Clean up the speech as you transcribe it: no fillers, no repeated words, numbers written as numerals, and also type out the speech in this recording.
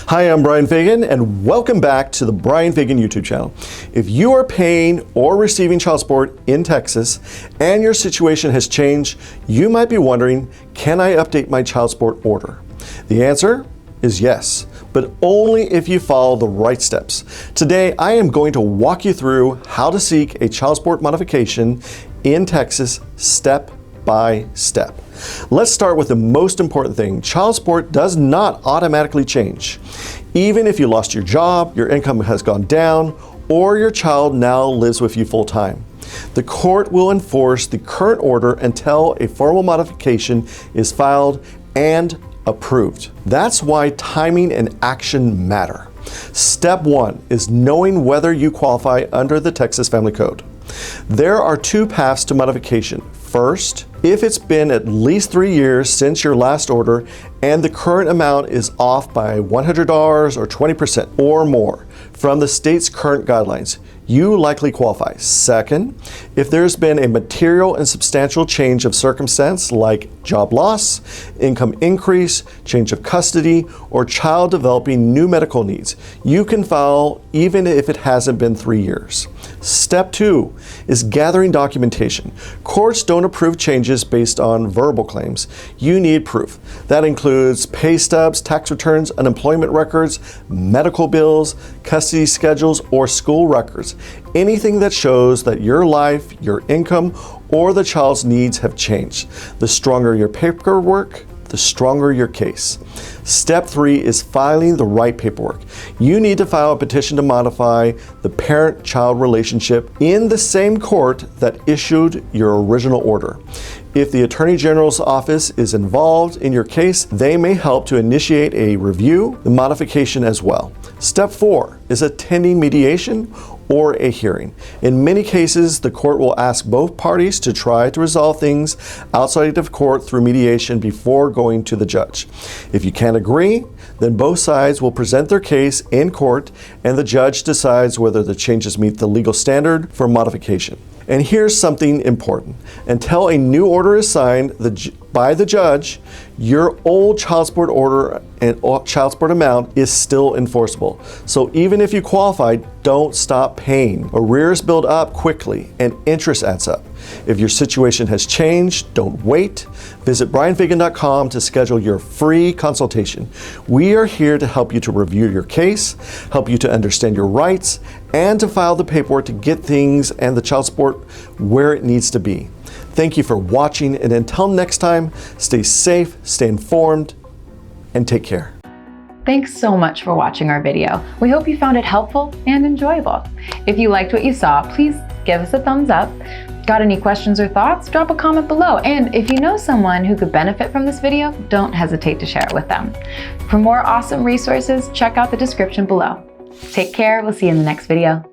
Hi, I'm Bryan Fagan, and welcome back to the Bryan Fagan YouTube channel. If you are paying or receiving child support in Texas and your situation has changed, you might be wondering, can I update my child support order? The answer is yes, but only if you follow the right steps. Today, I am going to walk you through how to seek a child support modification in Texas step by step. Let's start with the most important thing. Child support does not automatically change. Even if you lost your job, your income has gone down, or your child now lives with you full time. The court will enforce the current order until a formal modification is filed and approved. That's why timing and action matter. Step one is knowing whether you qualify under the Texas Family Code. There are two paths to modification. First, if it's been at least 3 years since your last order and the current amount is off by $100 or 20% or more from the state's current guidelines, you likely qualify. Second, if there's been a material and substantial change of circumstance like job loss, income increase, change of custody, or child developing new medical needs, you can file even if it hasn't been 3 years. Step two is gathering documentation. Courts don't approve changes based on verbal claims. You need proof. That includes pay stubs, tax returns, unemployment records, medical bills, custody schedules, or school records. Anything that shows that your life, your income, or the child's needs have changed. The stronger your paperwork, the stronger your case. Step three is filing the right paperwork. You need to file a petition to modify the parent-child relationship in the same court that issued your original order. If the Attorney General's office is involved in your case, they may help to initiate a review, the modification as well. Step four is attending mediation or a hearing. In many cases, the court will ask both parties to try to resolve things outside of court through mediation before going to the judge. If you can't agree, then both sides will present their case in court and the judge decides whether the changes meet the legal standard for modification. And here's something important. Until a new order is signed by the judge, your old child support order and child support amount is still enforceable. So even if you qualify, don't stop paying. Arrears build up quickly and interest adds up. If your situation has changed, don't wait. Visit bryanfagan.com to schedule your free consultation. We are here to help you to review your case, help you to understand your rights, and to file the paperwork to get things and the child support where it needs to be. Thank you for watching, and until next time, stay safe, stay informed, and take care. Thanks so much for watching our video. We hope you found it helpful and enjoyable. If you liked what you saw, please give us a thumbs up. Got any questions or thoughts? Drop a comment below. And if you know someone who could benefit from this video, don't hesitate to share it with them. For more awesome resources, check out the description below. Take care. We'll see you in the next video.